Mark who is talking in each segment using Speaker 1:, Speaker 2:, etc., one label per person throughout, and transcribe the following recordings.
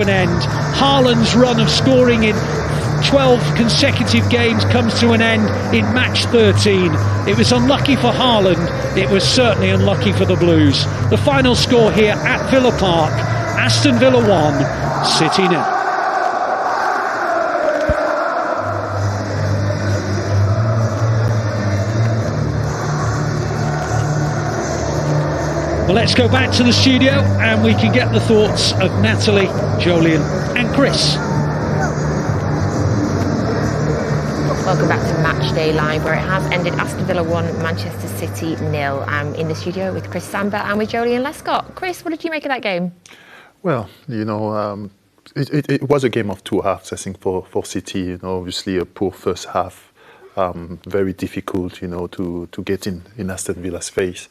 Speaker 1: an end. Haaland's run of scoring in 12 consecutive games comes to an end in match 13. It was unlucky for Haaland, it was certainly unlucky for the Blues. The final score here at Villa Park, Aston Villa 1, City 0. Well, let's go back to the studio and we can get the thoughts of Natalie, Joleon and Chris.
Speaker 2: Welcome back to Matchday Live, where it has ended Aston Villa 1, Manchester City 0. I'm in the studio with Chris Samba and with Joleon Lescott. Chris, what did you make of that game?
Speaker 3: Well, you know, it was a game of two halves, I think, for City. You know, obviously a poor first half, very difficult, you know, to get in Aston Villa's face.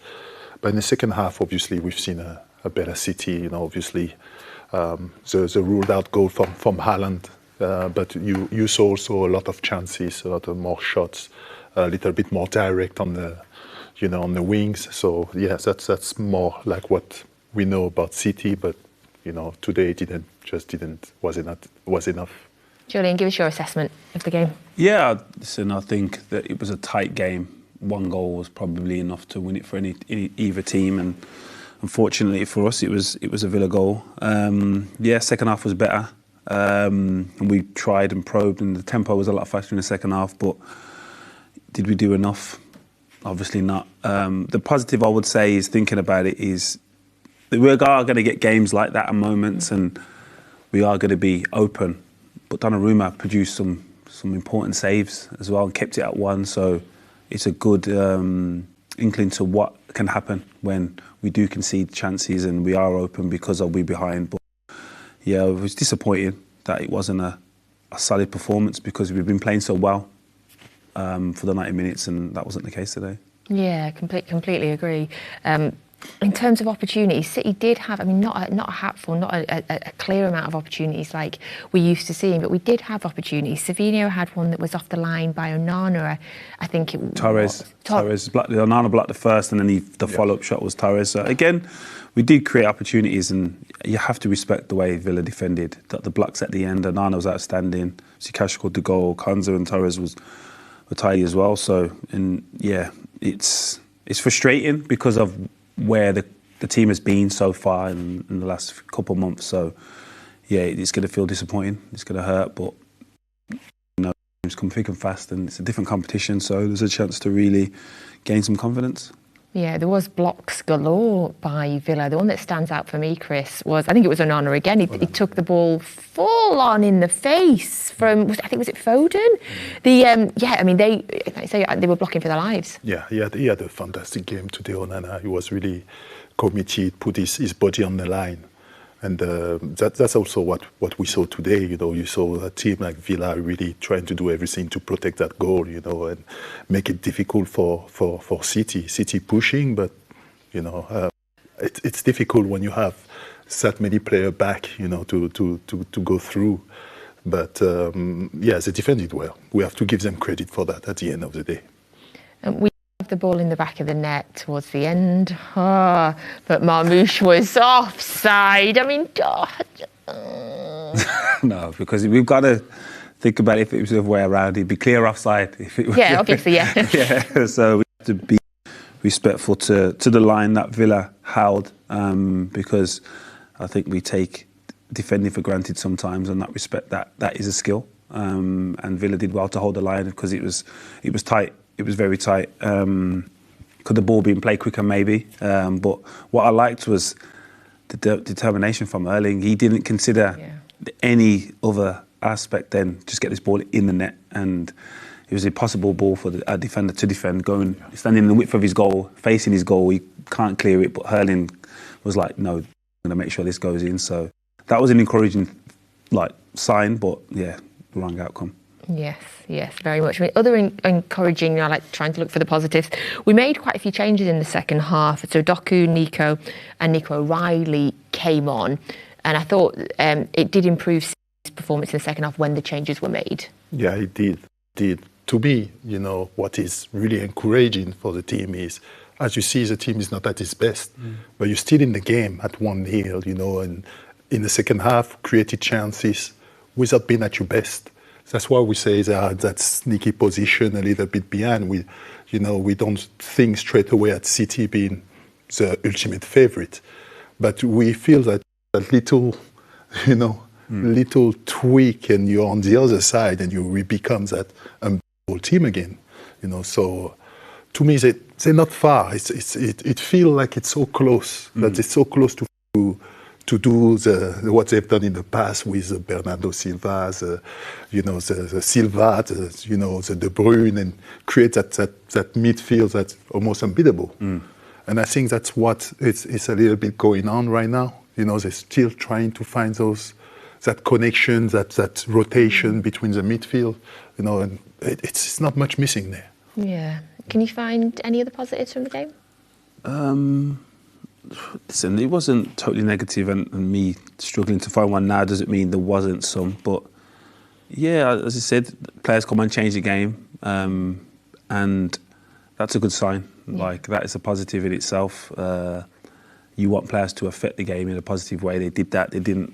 Speaker 3: But in the second half, obviously, we've seen a better City. You know, obviously, the ruled out goal from Haaland. But you saw also a lot of chances, a lot of more shots, a little bit more direct on the, you know, on the wings. So yes, that's more like what we know about City. But you know, today was enough.
Speaker 2: Joleon, give us your assessment of the game.
Speaker 4: Yeah, listen, I think that it was a tight game. One goal was probably enough to win it for either team, and unfortunately for us, it was a Villa goal. Yeah, second half was better. And we tried and probed, and the tempo was a lot faster in the second half, but did we do enough? Obviously not. The positive I would say is, thinking about it, is that we are going to get games like that at moments, and we are going to be open. But Donnarumma produced some important saves as well and kept it at 1, so it's a good inkling to what can happen when we do concede chances and we are open because we're behind. But yeah, it was disappointing that it wasn't a solid performance, because we've been playing so well for the 90 minutes, and that wasn't the case today. Yeah,
Speaker 2: completely agree. In terms of opportunities, City did have, I mean, not a hatful, not a clear amount of opportunities like we used to seeing, but we did have opportunities. Savinho had one that was off the line by Onana, I think it was.
Speaker 4: Torres blocked, Onana blocked the first, and then the follow-up shot was Torres. So again, we did create opportunities, and you have to respect the way Villa defended. The blocks at the end, Onana was outstanding. Cash scored the goal. Konza and Torres were tidy as well. So, and yeah, it's frustrating because of where the team has been so far in the last couple of months. So yeah, it's going to feel disappointing. It's going to hurt, but you know, games come thick and fast, and it's a different competition, so there's a chance to really gain some confidence.
Speaker 2: Yeah, there was blocks galore by Villa. The one that stands out for me, Chris, was, I think it was Onana again. He took the ball full on in the face from, I think, was it Foden? Yeah, I mean, they were blocking for their lives.
Speaker 3: Yeah, he had a fantastic game today, Onana. He was really committed, put his body on the line. And that's also what we saw today. You know, you saw a team like Villa really trying to do everything to protect that goal, you know, and make it difficult for City. City pushing, but you know, it's difficult when you have that many players back, you know, to go through. But yeah, they defended well. We have to give them credit for that at the end of the day.
Speaker 2: We the ball in the back of the net towards the end, but Marmoush was offside. I mean,
Speaker 4: no, because we've got to think about it. If it was the other way around, it'd be clear offside. If it was,
Speaker 2: yeah, obviously, yeah.
Speaker 4: Yeah, so we have to be respectful to the line that Villa held, because I think we take defending for granted sometimes, and that respect that is a skill. And Villa did well to hold the line, because it was tight. It was very tight. Could the ball been played quicker? Maybe. But what I liked was the determination from Erling. He didn't consider any other aspect than just get this ball in the net. And it was an impossible ball for a defender to defend, standing in the width of his goal, facing his goal. He can't clear it, but Erling was like, no, I'm going to make sure this goes in. So that was an encouraging sign, but yeah, wrong outcome.
Speaker 2: Yes, very much. I mean, other encouraging, I like trying to look for the positives. We made quite a few changes in the second half. So Doku, Nico and Nico O'Reilly came on, and I thought it did improve his performance in the second half when the changes were made.
Speaker 3: Yeah, it did. To me, you know, what is really encouraging for the team is, as you see, the team is not at its best, but you're still in the game at 1-0, you know, and in the second half, created chances without being at your best. That's why we say that sneaky position a little bit behind. We don't think straight away at City being the ultimate favourite, but we feel that little, little tweak, and you're on the other side, and you become that unbeatable team again. So to me, they're not far. It feels like it's so close, that it's so close to do what they've done in the past with the Bernardo Silva, the Silva, the De Bruyne, and create that midfield that's almost unbeatable. And I think that's what it's a little bit going on right now. They're still trying to find that connection, that rotation between the midfield. And it's not much missing there.
Speaker 2: Yeah. Can you find any other positives from the game?
Speaker 4: Listen, it wasn't totally negative, and me struggling to find one now doesn't mean there wasn't some. But yeah, as I said, players come and change the game, and that's a good sign. Yeah. Like, that is a positive in itself. You want players to affect the game in a positive way. They did that. They didn't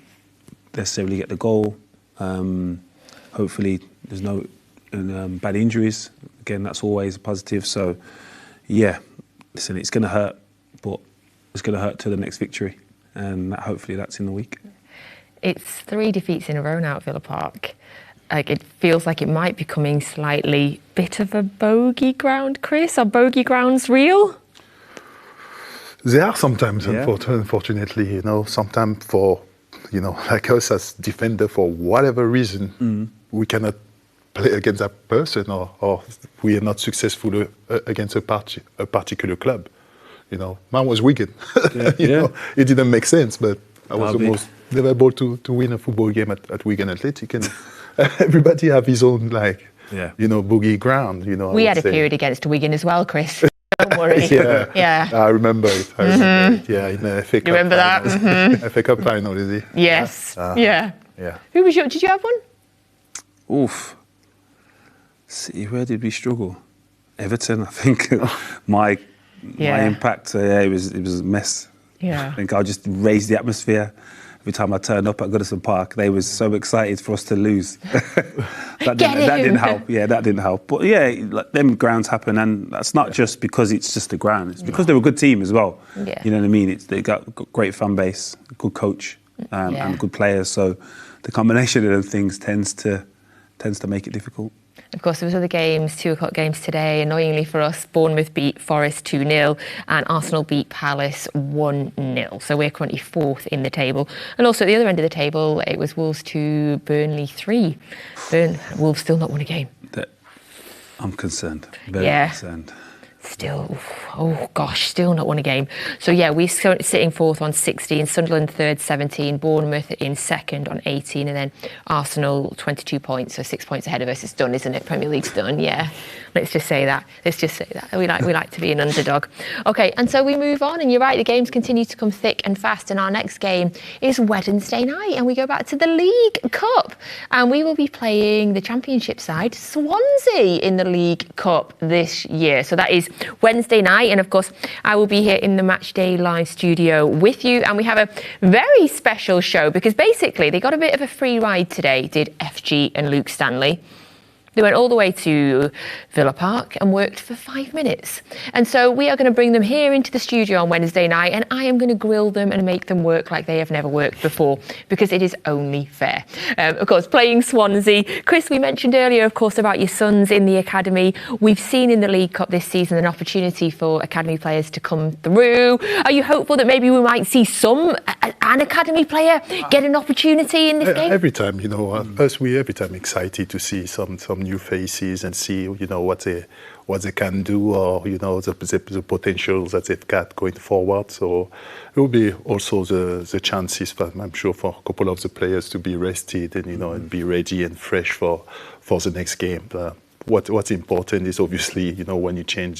Speaker 4: necessarily get the goal. Hopefully, there's no bad injuries. Again, that's always a positive. So, yeah, listen, it's going to hurt, but it's going to hurt to the next victory, and hopefully that's in the week.
Speaker 2: It's 3 defeats in a row now at Villa Park. Like, it feels like it might be becoming slightly bit of a bogey ground, Chris. Are bogey grounds real?
Speaker 3: They are sometimes, unfortunately. Sometimes for, like us as defender, for whatever reason, we cannot play against that person, or we are not successful against a particular club. Mine was Wigan. It didn't make sense, but I was almost never able to win a football game at Wigan Athletic, and everybody have his own boogie ground.
Speaker 2: We had a period against Wigan as well, Chris. Don't worry.
Speaker 3: Yeah. I remember it. Yeah, in the FA Cup.
Speaker 2: You remember that? Mm-hmm.
Speaker 3: FA Cup final, is he?
Speaker 2: Yes. Yeah. Who was your? Did you have one?
Speaker 4: Oof. See, where did we struggle? Everton, I think. My impact, it was a mess.
Speaker 2: Yeah.
Speaker 4: I think I just raised the atmosphere every time I turned up at Goodison Park. They were so excited for us to lose. that didn't help. Yeah, that didn't help. But yeah, like, them grounds happen, and that's not just because it's just the ground. It's because they're a good team as well.
Speaker 2: Yeah.
Speaker 4: You know what I mean? They got great fan base, good coach, and good players. So the combination of those things tends to make it difficult.
Speaker 2: Of course, there was other games, 2:00 games today. Annoyingly for us, Bournemouth beat Forest 2-0 and Arsenal beat Palace 1-0. So we're currently 4th in the table. And also at the other end of the table, it was Wolves 2, Burnley 3. Wolves still not won a game.
Speaker 4: I'm concerned. Very concerned.
Speaker 2: Still not won a game. So yeah, we're sitting 4th on 16, Sunderland 3rd, 17, Bournemouth in 2nd on 18, and then Arsenal 22 points, so 6 points ahead of us. It's done, isn't it? Premier League's done, yeah. Let's just say that. We like to be an underdog. Okay, and so we move on, and you're right, the games continue to come thick and fast, and our next game is Wednesday night, and we go back to the League Cup, and we will be playing the Championship side, Swansea, in the League Cup this year. So that is Wednesday night, and of course I will be here in the MatchDay live studio with you, and we have a very special show because basically they got a bit of a free ride today, did FG and Luke Stanley. They went all the way to Villa Park and worked for 5 minutes. And so we are going to bring them here into the studio on Wednesday night, and I am going to grill them and make them work like they have never worked before, because it is only fair. Of course, playing Swansea. Chris, we mentioned earlier, of course, about your sons in the academy. We've seen in the League Cup this season an opportunity for academy players to come through. Are you hopeful that maybe we might see an academy player get an opportunity in this game?
Speaker 3: Every time, we're every time excited to see some new faces and see, what they can do, or the potential that they've got going forward. So it will be also the chances, I'm sure, for a couple of the players to be rested and and be ready and fresh for the next game. What's important is obviously when you change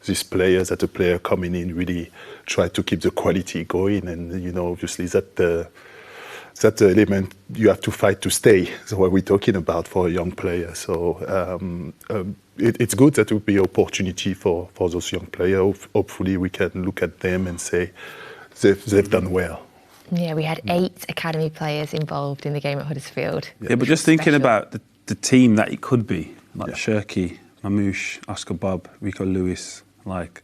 Speaker 3: these players, that the player coming in really try to keep the quality going, and obviously that's the element you have to fight to stay. That's what we're talking about for a young player. So it's good that it will be an opportunity for those young players. Hopefully we can look at them and say they've done well.
Speaker 2: Yeah, we had 8 academy players involved in the game at Huddersfield.
Speaker 4: Yeah, but just thinking about the team that it could be, like Shirky, Mamouche, Oscar Bob, Rico Lewis, like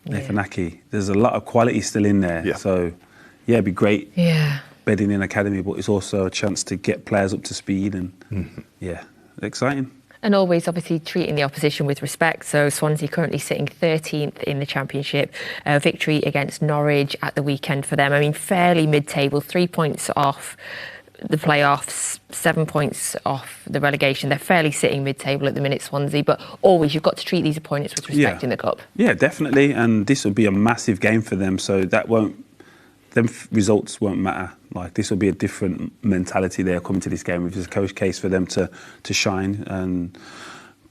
Speaker 4: Nathan Aki. There's a lot of quality still in there.
Speaker 3: Yeah.
Speaker 4: So, yeah, it'd be great
Speaker 2: Yeah.
Speaker 4: bedding in academy, but it's also a chance to get players up to speed and, yeah, exciting.
Speaker 2: And always, obviously, treating the opposition with respect. So Swansea currently sitting 13th in the Championship. Victory against Norwich at the weekend for them. I mean, fairly mid-table, 3 points off the playoffs, 7 points off the relegation. They're fairly sitting mid-table at the minute, Swansea. But always, you've got to treat these opponents with respect in the Cup.
Speaker 4: Yeah, definitely. And this will be a massive game for them. So that them results won't matter. Like, this will be a different mentality there coming to this game, which is a coach case for them to shine and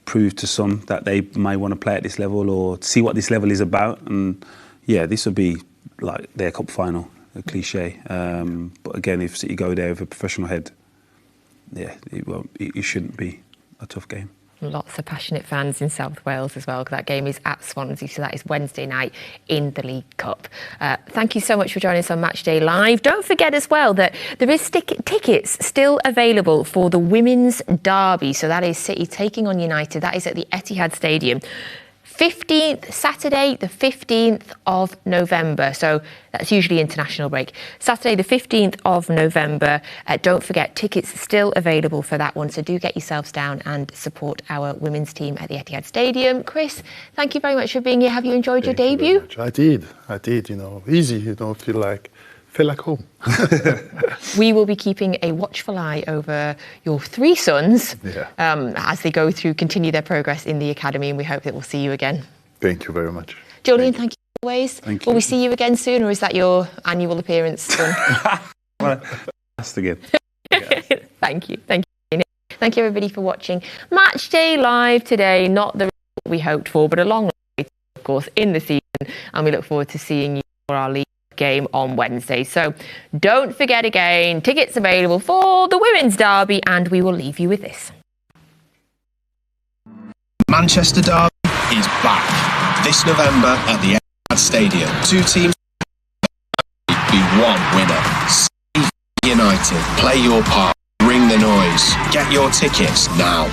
Speaker 4: prove to some that they may want to play at this level or see what this level is about. And yeah, this will be like their cup final, a cliche. But again, if City go there with a professional head, yeah, it shouldn't be a tough game.
Speaker 2: Lots of passionate fans in South Wales as well, because that game is at Swansea, so that is Wednesday night in the League Cup. Thank you so much for joining us on Matchday Live. Don't forget as well that there is tickets still available for the Women's Derby. So that is City taking on United. That is at the Etihad Stadium. Saturday the 15th of November. So that's usually international break. Saturday the 15th of November. Don't forget, tickets still available for that one. So do get yourselves down and support our women's team at the Etihad Stadium. Chris, thank you very much for being here. Have you enjoyed your debut?
Speaker 3: I did, you know, easy, you know, feel like home.
Speaker 2: We will be keeping a watchful eye over your 3 sons as they continue their progress in the academy, and we hope that we'll see you again.
Speaker 3: Thank you very much.
Speaker 2: Joleon, thank you always.
Speaker 4: Thank you.
Speaker 2: Will we see you again soon, or is that your annual appearance done?
Speaker 4: That's again.
Speaker 2: Thank you. Thank you, everybody, for watching Matchday Live today. Not the result we hoped for, but a long way, of course, in the season, and we look forward to seeing you for our league game on Wednesday. So don't forget again, tickets available for the Women's Derby, and we will leave you with this.
Speaker 5: Manchester Derby is back this November at the Etihad Stadium. 2 teams be 1 winner. City United, play your part, ring the noise, get your tickets now.